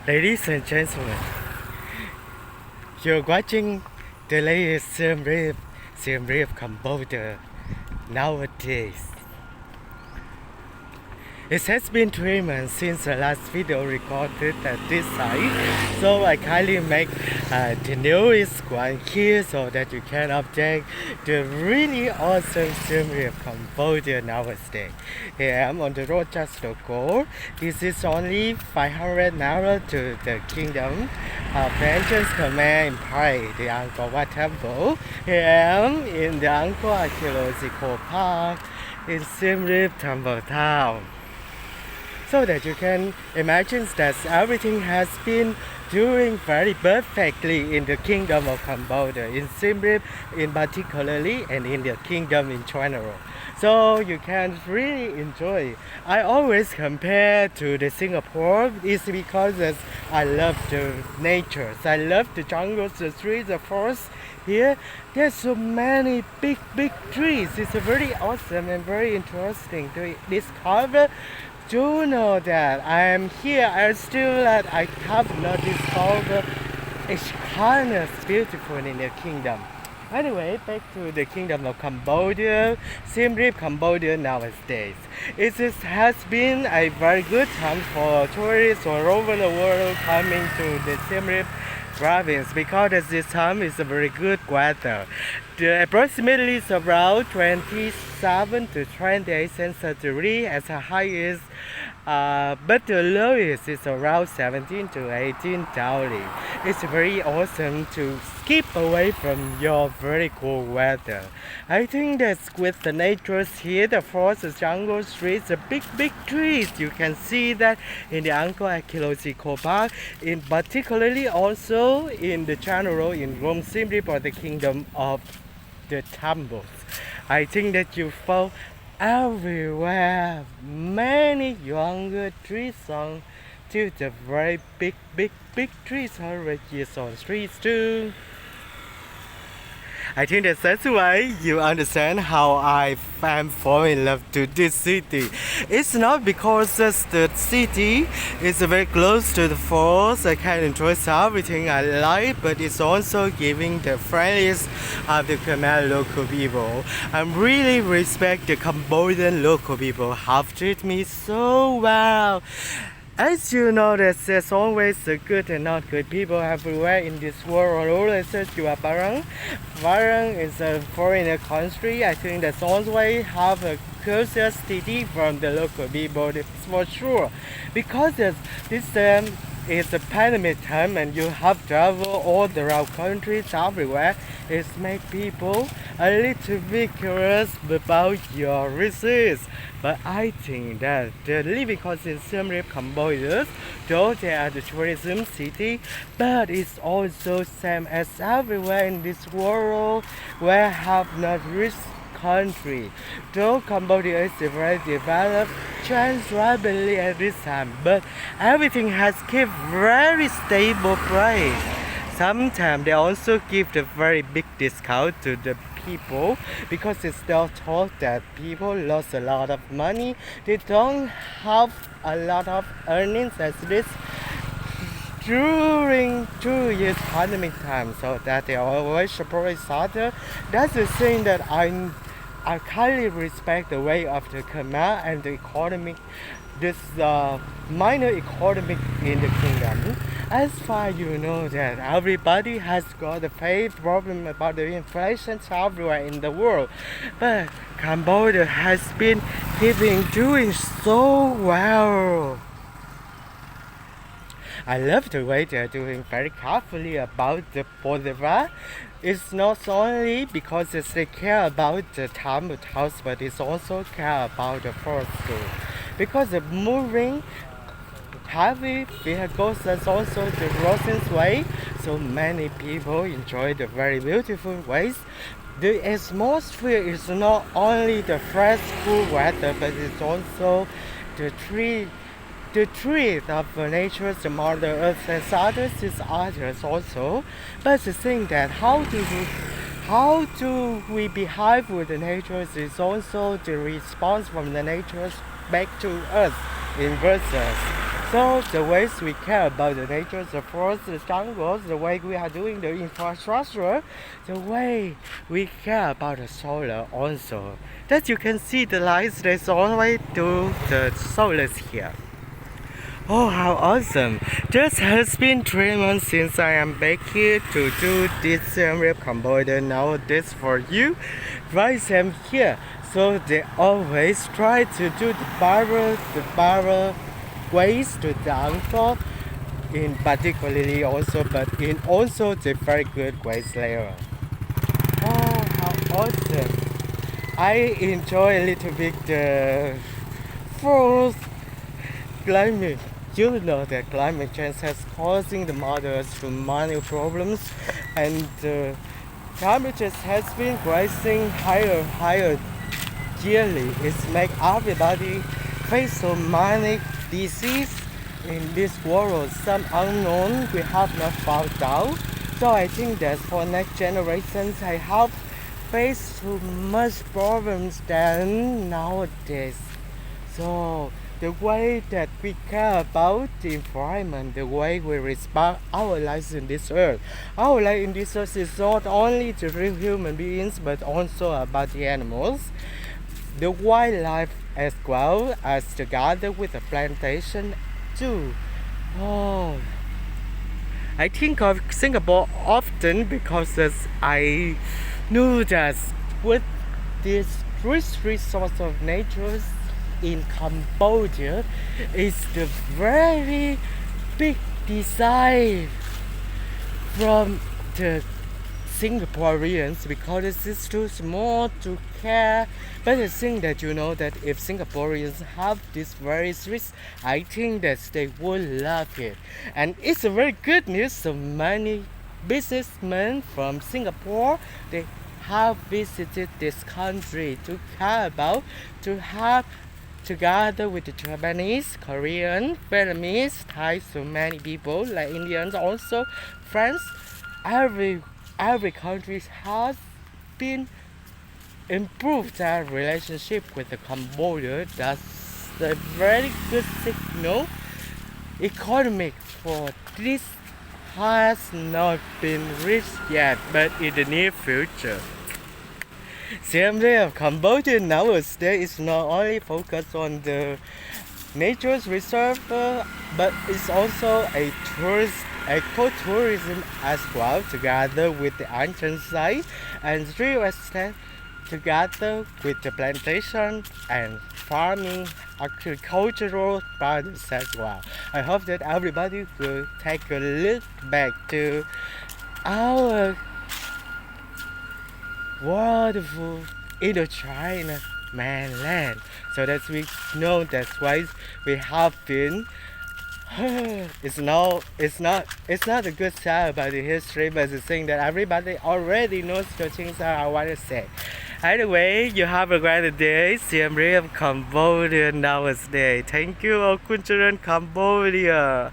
Ladies and gentlemen, you're watching the latest Siem Reap Cambodia nowadays. It has been 3 months since the last video recorded at this site, so I kindly make the newest one here so that you can update the really awesome Siem Reap Cambodia nowadays. Here I am on the road just to go. This is only 500 naira to the kingdom of the entrance command in Pai, the Angkor Wat Temple. Here I am in the Angkor Archaeological Park in Siem Reap Temple Town. So that you can imagine that everything has been doing very perfectly in the kingdom of Cambodia, in Siem Reap in particularly, and in the kingdom in general. So you can really enjoy. I always compare to the Singapore. It's because I love the nature. I love the jungles, the trees, the forests. Here, there's so many big trees. It's very awesome and very interesting to discover. Do know that I am here. I have not discovered it's kind of beautiful in the kingdom. Anyway, back to the kingdom of Cambodia, Siem Reap, Cambodia nowadays. Has been a very good time for tourists all over the world coming to the Siem Reap province because at this time is a very good weather. Approximately is around 27 to 28 centigrade as the highest, but the lowest is around 17 to 18 degrees. It's very awesome to skip away from your very cold weather. I think that's with the nature here, the forests, the jungle trees, the big trees. You can see that in the Angkor Archaeological Park, in particularly also in the general in Rome, Siem Reap, or the kingdom of the temples. I think that you found everywhere many younger trees on to the very big trees already on streets too. I think that's why you understand how I am falling in love to this city. It's not because the city is very close to the forest. I can enjoy everything I like, but it's also giving the friendliest of the Khmer local people. I really respect the Cambodian local people have treated me so well. As you know, there's always the good and not good people everywhere in this world. Always you are Barang. Barang is a foreigner country. I think that's always have a curiosity from the local people, that's for sure. Because this is a pandemic time and you have travel all around countries everywhere. It makes people a little bit curious about your reasons. But I think that the living cost in Siem Reap, Cambodia, though they are the tourism city, but it's also same as everywhere in this world where have not reached country. Though Cambodia is a very developed, changed rapidly at this time, but everything has kept very stable price. Sometimes they also give the very big discount to the people because it's still thought that people lost a lot of money. They don't have a lot of earnings as this during 2 years pandemic time, so that they always support each other. That's the thing that I highly respect the way of the Khmer and the economic, this minor economic in the kingdom. As far you know that everybody has got a face problem about the inflation everywhere in the world, but Cambodia has been doing so well. I love the way they're doing very carefully about the border. It's not only because they care about the temple house, but it's also care about the forest too. Because the moving heavy vehicles, that's also the Rosen's way. So many people enjoy the very beautiful ways. The atmosphere is not only the fresh, cool weather, but it's also the trees of nature, the Mother Earth, and others also. But the thing that how do we behave with the nature is also the response from the nature back to us in verses. So the ways we care about the nature, the forests, the jungles, the way we are doing the infrastructure, the way we care about the solar also. That you can see the lights that's always to the solars here. Oh, how awesome! This has been 3 months since I am back here to do this Siem Reap Cambodia. Now this for you. Right, I'm here. So they always try to do the barrel ways to the uncle in particularly also, but in also the very good ways layer. Oh, how awesome! I enjoy a little bit the forest climate. You know that climate change has causing the mothers to many problems, and climate change has been rising higher yearly. It's make everybody face so many disease in this world. Some unknown we have not found out. So I think that for next generations, I have faced so much problems than nowadays. So the way that we care about the environment, the way we respect our lives in this earth. Our life in this earth is not only the real human beings, but also about the animals, the wildlife as well as together with the plantation too. Oh, I think of Singapore often because I knew that with this rich resource of nature in Cambodia is the very big desire from the Singaporeans because it is too small to care. But I think that you know that if Singaporeans have this very rich, I think that they will love it. And it's a very good news. So many businessmen from Singapore, they have visited this country to care about, to have together with the Japanese, Korean, Vietnamese, Thai, so many people like Indians also, France, every country has been improved their relationship with the Cambodia. That's a very good signal. Economic for this has not been reached yet, but in the near future. Siem Reap Cambodia nowadays is not only focused on the nature reserve, but it's also a ecotourism as well, together with the ancient site and real estate, together with the plantation and farming, agricultural products as well. I hope that everybody will take a look back to our wonderful Indochina mainland, so that we know that's why we have been. It's not a good side about the history, but the thing that everybody already knows the things that I want to say. Anyway, you have a great day. Siem Reap Cambodia nowadays. Thank you, Kimtian, Cambodia.